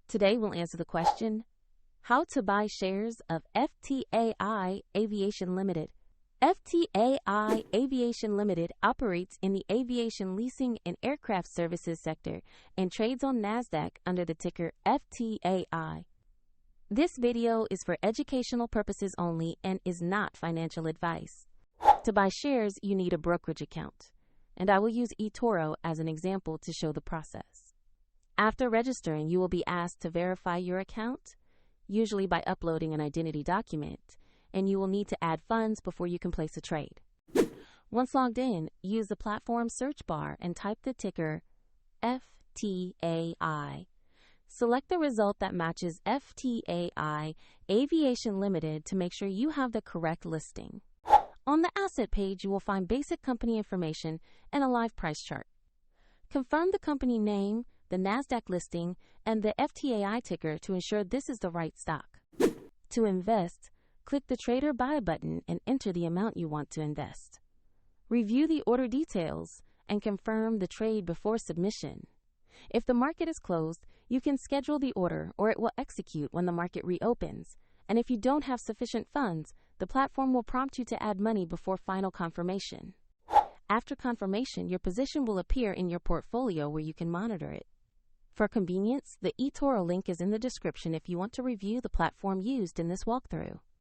Today we'll answer the question, how to buy shares of FTAI Aviation Ltd. FTAI Aviation Ltd. operates in the aviation leasing and aircraft services sector and trades on NASDAQ under the ticker FTAI. This video is for educational purposes only and is not financial advice. To buy shares, you need a brokerage account, and I will use eToro as an example to show the process. After registering, you will be asked to verify your account, usually by uploading an identity document, and you will need to add funds before you can place a trade. Once logged in, use the platform search bar and type the ticker FTAI. Select the result that matches FTAI Aviation Ltd. to make sure you have the correct listing. On the asset page, you will find basic company information and a live price chart. Confirm the company name, the NASDAQ listing, and the FTAI ticker to ensure this is the right stock. To invest, click the Trade or Buy button and enter the amount you want to invest. Review the order details and confirm the trade before submission. If the market is closed, you can schedule the order or it will execute when the market reopens. And if you don't have sufficient funds, the platform will prompt you to add money before final confirmation. After confirmation, your position will appear in your portfolio where you can monitor it. For convenience, the eToro link is in the description if you want to review the platform used in this walkthrough.